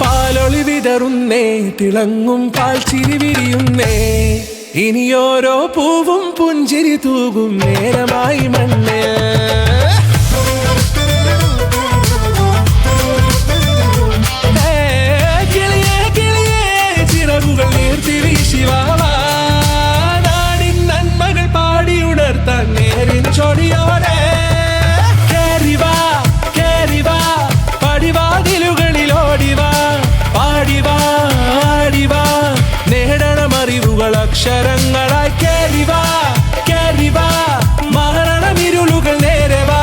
പാലൊളി വിതറുന്നേ, തിളങ്ങും പാൽ ചിരി വിരിയുന്നേ, ഇനിയോരോ പൂവും പുഞ്ചിരി തൂകും നേരമായി മണ്ണ്. കിളിയേ കിളിയേ ചിറകുകൾ നീർത്തി വീശിവാവാ, നാടിൻ നന്മകൾ പാടിയുണർത്താൻ നേരിൻ ചൊടിയോടെ. കേറിവാ കേറിവാ പടിവാതിലുകളിലോടിവാ, പാടിവാ ആടിവാ നേടണമറിവുകൾ അക്ഷരങ്ങളായി. കേറിവാ കേറിവാ മരണമിരുളുകൾ നേരവാ,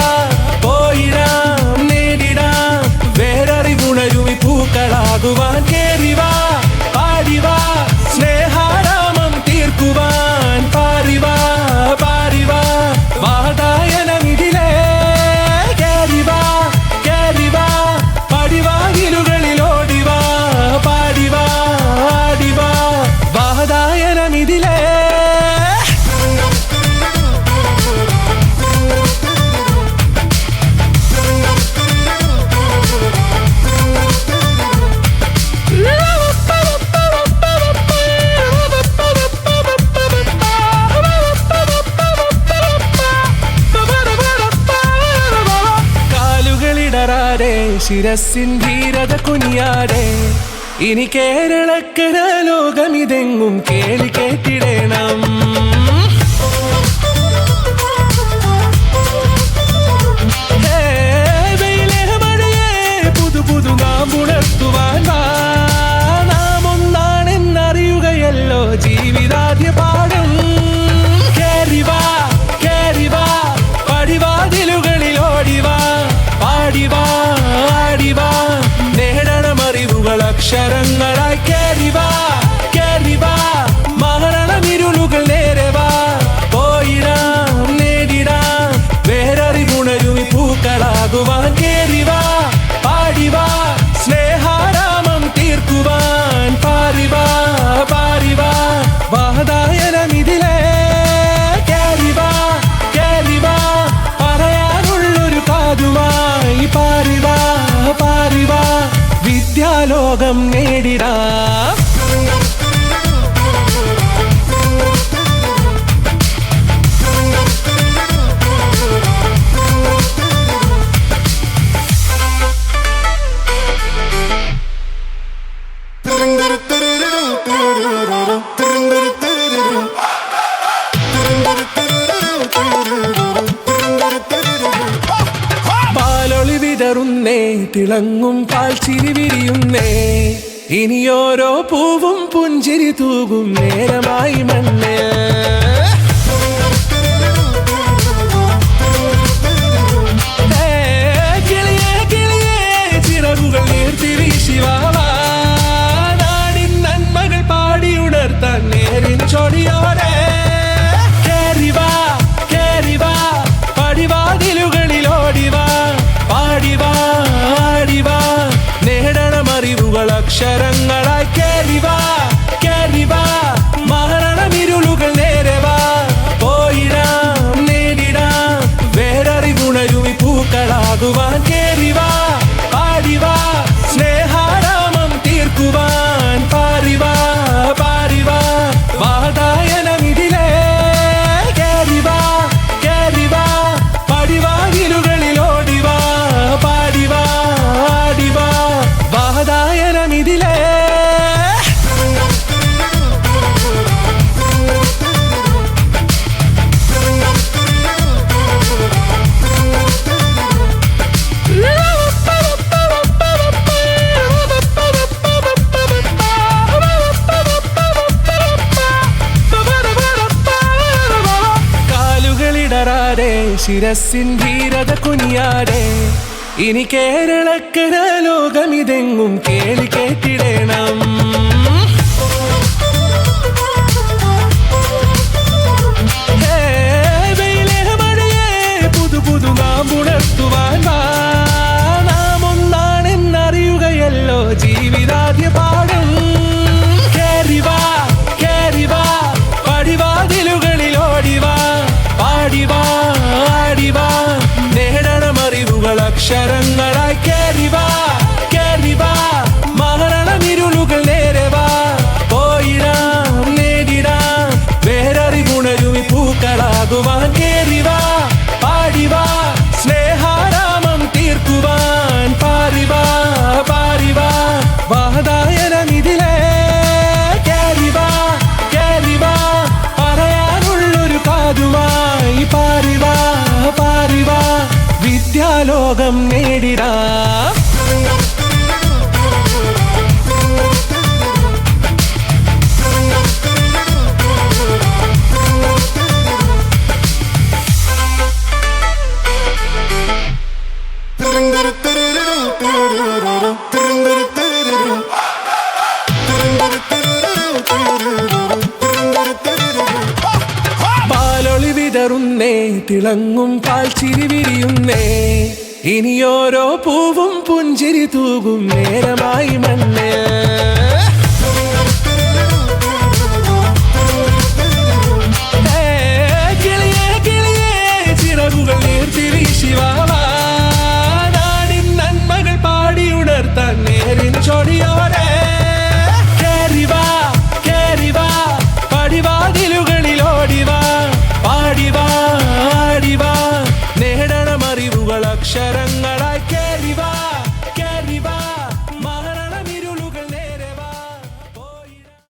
പോയിടാം നേടിടാം വേററിവുണരുമി പൂക്കളാകുവാൻ. കേറിവാ പാടിവാ സ്നേഹാരാമം തീർക്കുവാൻ, പാറിവാ പാറിവാ വാതായനമിതിലേ. കേറിവാ കേറിവാ പടിവാതിലുകളിലോടിവാ, പാടിവാ ആടിവാ വാതായനമിതിലേ. കാലുകളിടറാതെ ശിരസിൻ ധീരത കുനിയാടെ, ഇനി കേരളക്കര ലോകമിതെങ്ങും കേളി കേട്ടിടണം. പുതു പുതു നാം ഉണർത്തുവാൻ വാ, നാം ഒന്നാണെന്നറിയുകയല്ലോ ജീവിതാദ്യ പാഠം. കേറിവാ കേറിവാ പടിവാതിലുകളിലോടിവാ, പാടിവാ ആടിവാ നേടണമറിവുകൾ അക്ഷരങ്ങളായി. കേറിവാ കേറിവാ മരണമിരുളുകൾ നേരവാ, പോയിടാം നേടിടാം വേററിവുണരുമി പൂക്കളാകുവാൻ. കേറിവാ പാടിവാ സ്നേഹാരാമം തീർക്കുവാൻ, പാറിവാ പാറിവാ വാതായനമിതിലേ. കേറിവാ കേറിവാ പറയാനുള്ളൊരു കാതുമായി, പാറിവാ പാറിവാ വിദ്യാലോകം നേടിടാം. പാലൊളി വിതറുന്നേ, തിളങ്ങും പാൽ ചിരി വിരിയുന്നേ, ഇനിയോരോ പൂവും പുഞ്ചിരി തൂകും നേരമായി മണ്ണ്. കിളിയേ കിളിയേ ചിറകുകൾ നീർത്തി വീശിവാവാ, നാടിൻ നന്മകൾ പാടിയുണർത്താൻ നേരിൻ ചൊടിയോടെ. കേറിവാ കേറിവാ പടിവാതിലുകളിലോടിവാ, പാടിവാ ആടിവാ നേടണമറിവുകൾ അക്ഷരങ്ങളായി. കേറിവാ കേറിവാ മരണമിരുളുകൾ നേരവാ, പോയിടാം നേടിടാം വേററിവുണരുമി പൂക്കളാകുവാൻ. കേറിവാ പാടിവാ സ്നേഹാരാമം തീർക്കുവാൻ, പാറിവാ പാറിവാ വാതായനമിതിലേ. കേറിവാ കേറിവാ പടിവാതിലുകളിലോടിവാ, പാടിവാ ആടിവാ വാതായനമിതിലേ. കാലുകളിടറാതെ ശിരസിൻ ധീരത കുനിയാടെ, ഇനി കേരളക്കര ലോകമിതെങ്ങും കേളി കേട്ടിടണം. പുതു പുതു നാം ഉണർത്തുവാൻ വാ, നാം ഒന്നാണെന്നറിയുകയല്ലോ ജീവിതാദ്യ പാഠം. കേറിവാ കേറിവാ പടിവാതിൽ ലോകം നേടിടാം. പാലൊളി വിതറുന്നേ, തിളങ്ങും പാൽച്ചിരി വിരിയുന്നേ, ഇനിയോരോ പൂവും പുഞ്ചിരി തൂകും നേരമായി മണ്ണേ.